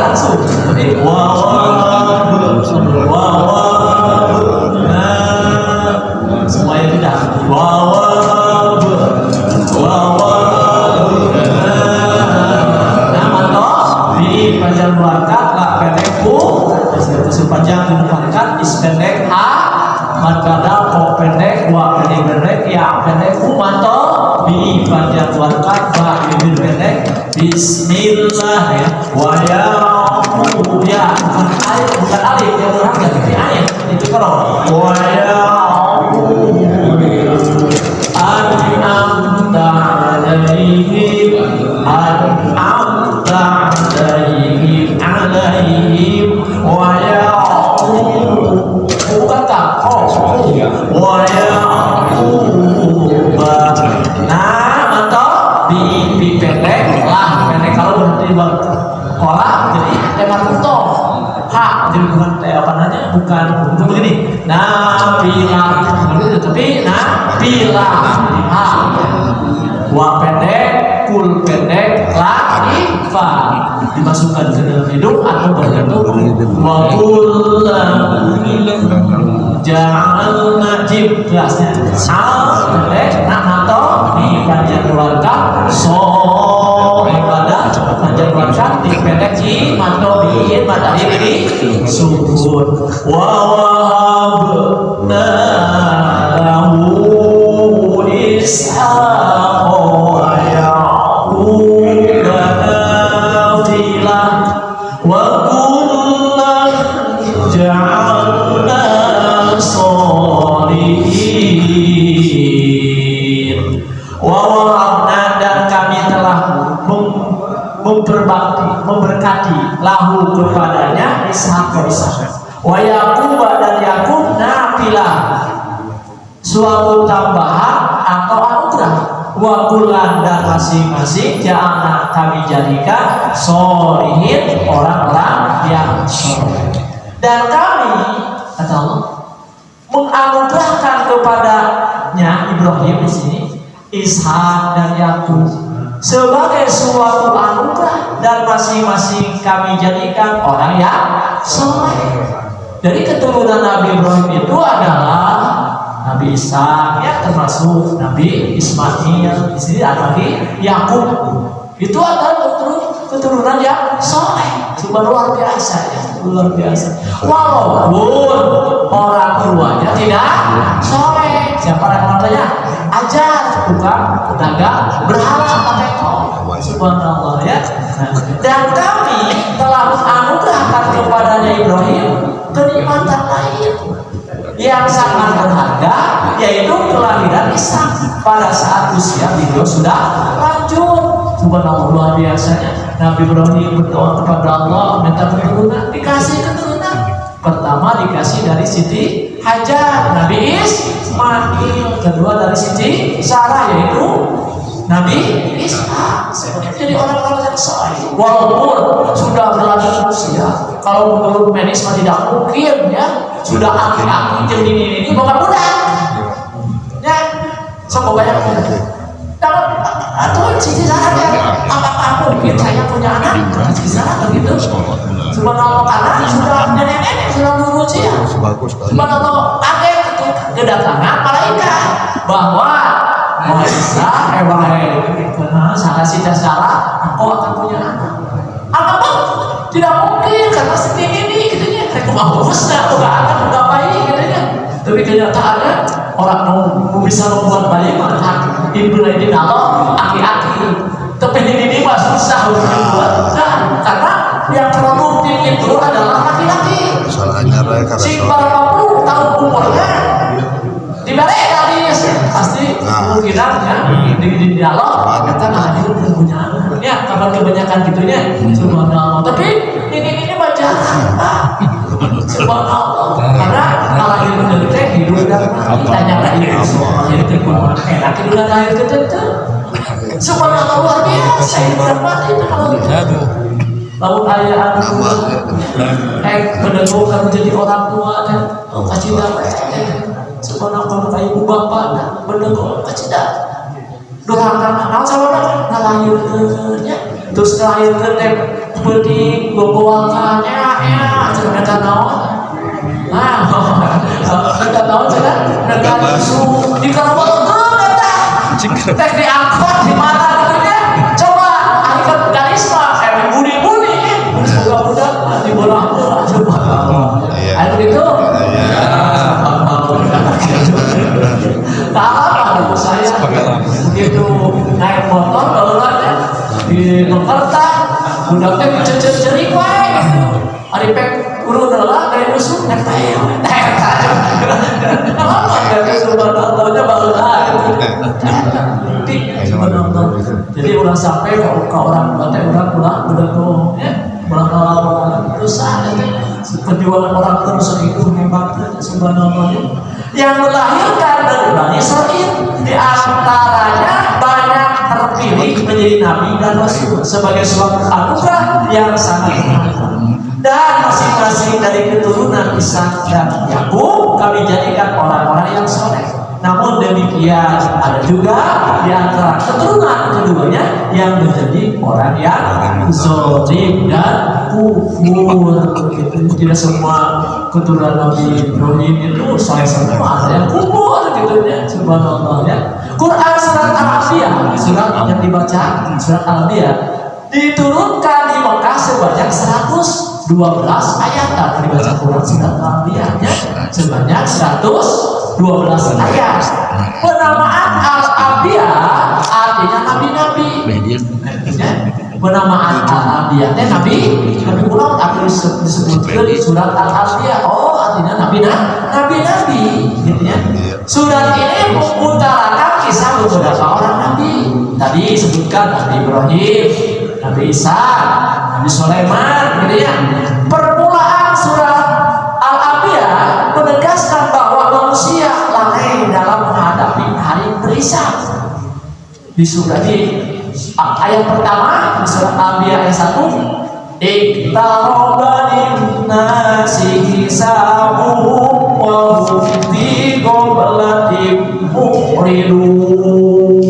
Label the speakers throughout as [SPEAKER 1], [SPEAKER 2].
[SPEAKER 1] langsung tapi semuanya tidak di panjang luarkan lah pendekku sepanjang diluarkan ispendek ha madada ko pendek wa pendek ya pendekku manto di panjang luarkan ba bibir pendek bismillah ya wa ya bukan alif yang berharga tapi ayat itu kalau wa ya an'amta alaihim wa ya bukan tak wa ya di pendek lah pendek kalau berarti kolak jadi tema kunto hak jadi bukan apa namanya bukan untuk begini nabila tapi nabila ha wa pendek kul pendek lagi fa dimasukkan ke dalam hidung atau bergantung wa kul ja'alna jib kelasnya pendek atau di panjang keluarga so ibadah panjang keluarga di pendek ji atau biin matahari ini sukun wa wahabna lahu ishaq wa ya'qub nafilah wa kullan ja'alna solihin wa wahabna dan kami telah memberkati lahu kepadanya Ishaq wa Yaqub dan Yaqub nafilah suatu tambahan atau anugerah wa kullan dan masing-masing ja'alna kami jadikan sholihin orang-orang yang soleh dan kami kata Allah menganugerahkan kepadanya Ibrahim di sini Ishak dan Yakub sebagai suatu anugerah dan masing-masing kami jadikan orang yang soleh. Dari keturunan Nabi Ibrahim itu adalah Nabi Ishak ya termasuk Nabi Ismail di sini ada lagi Yakub itu adalah keturunan yang soleh luar biasa ya luar biasa walaupun orang tuanya tidak soleh siapa orang tuanya ajar bukan pedagang berhala pakai subhanallah ya dan kami telah menganugerahkan kepadanya Ibrahim kenikmatan lain yang sangat berharga yaitu kelahiran Ishak pada saat usia beliau sudah lanjut subhanallah luar biasanya Nabi Ibrahim berdoa kepada Allah minta keturunan dikasih keturunan pertama dikasih dari Siti Hajar Nabi Ismail kedua dari Siti Sarah yaitu Nabi Ishak jadi orang-orang yang soleh walaupun sudah berlanjut usia kalau menurut medis tidak mungkin ya sudah aki-aki jadi ini bukan mudah ya semoga ya atau Siti Sarah ya apakah mungkin saya punya anak Siti Sarah begitu subhanallah karena sudah nenek-nenek sudah berusia subhanallah akhir itu kedatangan malaikat bahwa Isa karena salah Siti Sarah engkau akan punya anak apa tidak mungkin karena setinggi ini katanya aku nggak akan menggapai katanya tapi kenyataannya orang mau bisa membuat bayi mana ibu lagi Allah aki-aki tapi ini mah susah untuk dibuat karena yang produktif itu adalah laki-laki si 40 tahun umurnya dibalik tadi pasti kemungkinannya di dialog kita nggak hadir dan punya anak ya kabar kebanyakan gitunya subhanallah tapi ini baca subhanallah karena kalau ilmu dari teh hidup dan ditanya lagi jadi terkumpul enak hidup dan lahir ketentu subhanallah luar biasa itu kalau lalu ayah menengok kan menjadi orang tua dan kasih damai subhanallah kayak ibu bapak menengok kasih damai durhaka naon sababna ngalahireunnya terus ngalahireun teh beuting gogoakannya ya cenah eta naon eta naon cenah negara isu dikalabeukeun eta teh diangkot di mata gitu nya coba ahikeun garis mah budi-budi budak-budak dibola-bola coba anu gitu apa saya begitu naik motor balanya di Jakarta budaknya dicecer-cerik wae ari pek urun heula dari musuh nek tae apa dari subhanallahnya baheula jadi ulah sampai ke orang teh urang budak tuh ya ulah dosa perjuangan orang terus itu hebat subhanallah yang melahirkan dari Bani Israil di antaranya banyak terpilih menjadi nabi dan rasul sebagai suatu anugerah yang sangat berharga dan masing-masing dari keturunan Ishak dan Yakub kami jadikan orang-orang yang soleh. Namun demikian ada juga di antara keturunan keduanya yang menjadi orang yang zalim dan kufur. Tidak semua keturunan Nabi Ibrahim itu soleh semua, ada yang kufur gitu ya. Subhanallah ya. Quran surat Al-Anbiya, surat yang dibaca surat Al-Anbiya diturunkan di Mekah sebanyak 112 ayat dan dibaca Quran surat Al-Anbiya sebanyak 112 ayat. Penamaan Al-Anbiya artinya nabi-nabi. Penamaan Al-Anbiya teh nabi ulang akhir disebutkan di surat Al-Anbiya. Oh, artinya nabi-nabi gitu ya. Surat ini mengutarakan kisah beberapa orang nabi. Tadi disebutkan Nabi Ibrahim, Nabi Isa, Nabi Sulaiman gitu ya. Permulaan surat Al-Anbiya menegaskan bahwa manusia lalai dalam menghadapi hari berisab. Di surat ini ayat pertama di surat Al-Anbiya ayat 1, iqtaraba linnasi hisabuhum wa hum fi ghaflatin mu'ridun.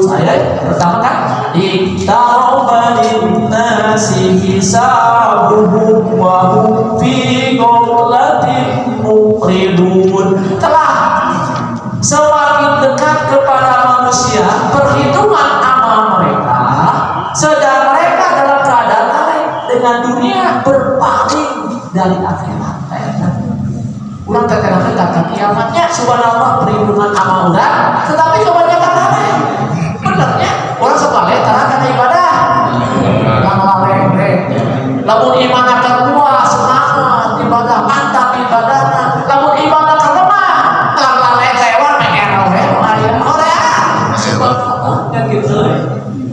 [SPEAKER 1] Ayat pertama kan iqtaraba linnasi hisabuhum wa hum fi ghaflatin mu'ridun. Telah semakin dekat kepada manusia perhitungan amal mereka, sedang mereka dalam keadaan lalai dengan dunia, berpaling dari akhirat. Ulang kata-kata kata kiamatnya subhanallah perhitungan amal udah, tetapi kebanyakan lalai. Benernya orang sebalik tarakan ibadah, lalai. Lamun iman akan kuat semangat ibadah, mantap ibadahnya. Lamun iman akan lemah, lalai lewat mengerau yang gitu.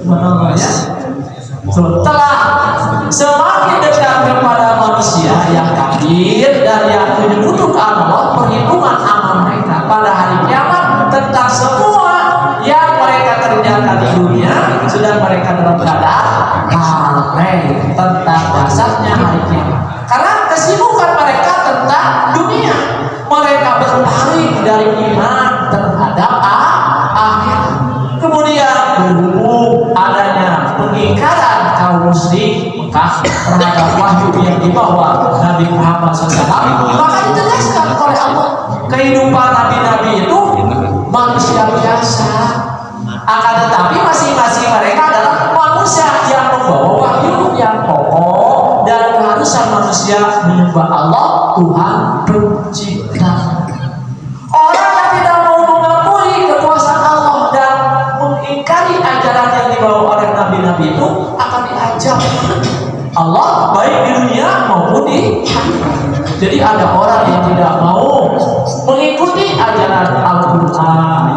[SPEAKER 1] Subhanallah ya. Setelah semakin dekat kepada manusia yang kafir dan yang menyekutukan Allah, perhitungan amal mereka pada hari kiamat tentang semua yang mereka kerjakan di dunia sudah mereka dalam keadaan lalai tentang dasarnya hari kiamat. Karena kesibukan mereka tentang dunia, mereka berpaling dari iman terhadap akhirat. Kemudian berhubung adanya pengingkaran kaum musyrik Mekah terhadap wahyu yang dibawa Nabi Muhammad SAW, maka ditegaskan oleh Allah kehidupan nabi-nabi itu manusia biasa, akan tetapi masing-masing mereka adalah manusia yang membawa wahyu yang pokok dan keharusan manusia menyembah Allah Tuhan pencipta. Orang yang tidak mau mengakui kekuasaan Allah dan mengingkari ajaran yang dibawa oleh nabi-nabi itu akan diajar Allah baik di dunia maupun di akhirat. Jadi ada orang yang tidak mau mengikuti ajaran Al-Quran,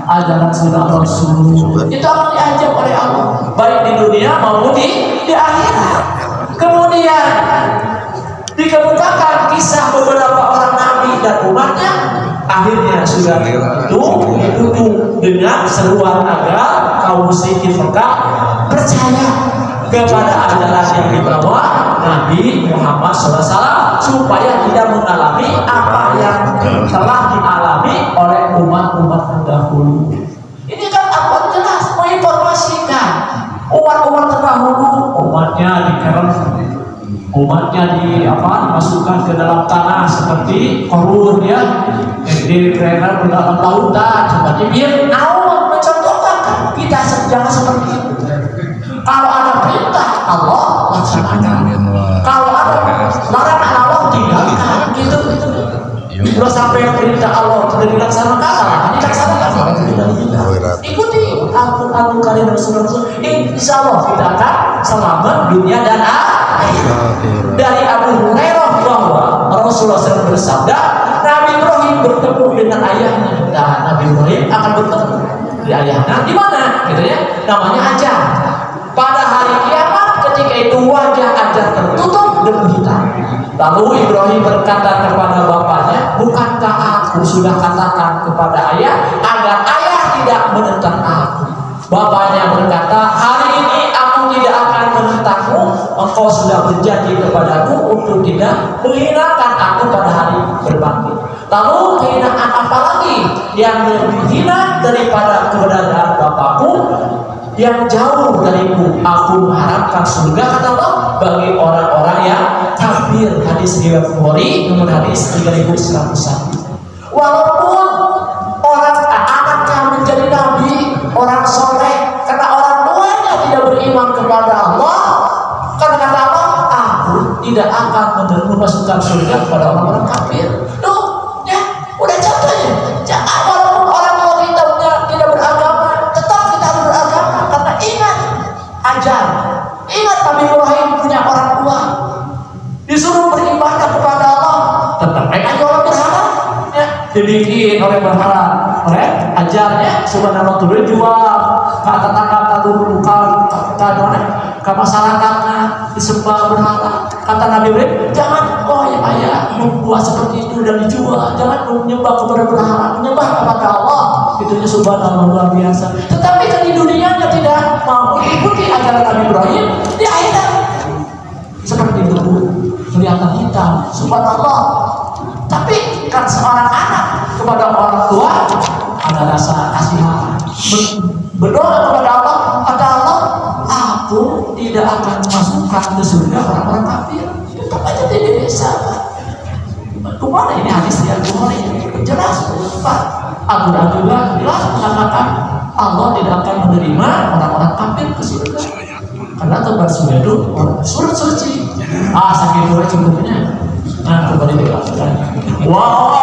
[SPEAKER 1] ajaran sunnah Rasul, itu akan diajar oleh Allah baik di dunia maupun di akhirat. Kemudian dikemukakan kisah beberapa orang nabi dan umatnya, akhirnya sudah ditutup dengan seruan agar kaum musyrikin Mekah percaya kepada ajaran yang dibawa Nabi Muhammad SAW supaya tidak mengalami apa yang telah dialami oleh umat-umat terdahulu. Ini kan apa jelas Umat-umat terdahulu, umatnya dikerem, umatnya dimasukkan ke dalam tanah seperti Korun ya, dikerem ke dalam lautan seperti Allah mencontohkan kita jangan seperti itu. Kalau ada perintah Allah laksanakan, kalau ada larangan Allah tinggalkan, gitu. Kalau sampai perintah Allah tidak dilaksanakan, ikuti Al-Quran Karim Rasul. Insya Allah kita akan selamat dunia dan akhirat. Dari Abu Hurairah bahwa Rasulullah SAW bersabda, Nabi Ibrahim bertemu dengan ayahnya. Dan Nabi Ibrahim akan bertemu di ayahnya di mana? Gitu ya. Namanya Hajar. Pada hari kiamat ketika itu wajah Hajar tertutup dengan hitam. Lalu Ibrahim berkata kepada bapaknya, bukankah aku sudah katakan kepada ayah agar ayah tidak menentang aku? Bapaknya berkata, hari ini aku tidak akan menentangmu. Engkau sudah berjanji kepadaku untuk tidak menghinakan aku pada hari berbangkit. Lalu kehinaan apa lagi yang lebih hina daripada keberadaan bapakku? Yang jauh dariku, aku mengharapkan surga, kata Allah, bagi orang-orang yang kafir. Hadis riwayat Bukhari nomor hadis 3101. Walaupun anaknya menjadi nabi, orang soleh, karena orang tuanya tidak beriman kepada Allah, karena kata Allah, aku tidak akan memasukkan surga kepada orang-orang kafir. Tuh, ya, udah contohnya. Walaupun orang tua kita tidak beragama, tetap kita harus beragama, karena ingat ajar. Ingat Nabi Ibrahim punya orang tua, disuruh beribadah kepada Allah, tetap mereka orang berhala, ya, dibikin oleh berhala, oleh ajarnya subhanallah turun jual kata-kata dulu ke masyarakatnya disembah berhala. Kata Nabi Ibrahim, jangan ayah membuat seperti itu dan dijual, jangan menyembah kepada berhala, menyembah kepada Allah. Itunya subhanallah luar biasa. Tetapi kan di dunianya tidak mau mengikuti ajaran Nabi Ibrahim, di akhirat seperti itu kelihatan hitam, subhanallah. Tapi kan seorang anak kepada orang tua ada rasa kasihan, berdoa kepada Allah, kata Allah, aku tidak akan masukkan ke surga orang-orang kafir. Tetap aja di desa. Kemana ini hadis yang Bukhari jelas, Pak. Al-Quran juga jelas mengatakan Allah tidak akan menerima orang-orang kafir ke surga. Karena tempat surga itu surat suci. Sakit dua cukupnya. Nah, kembali dijelaskan. Wow.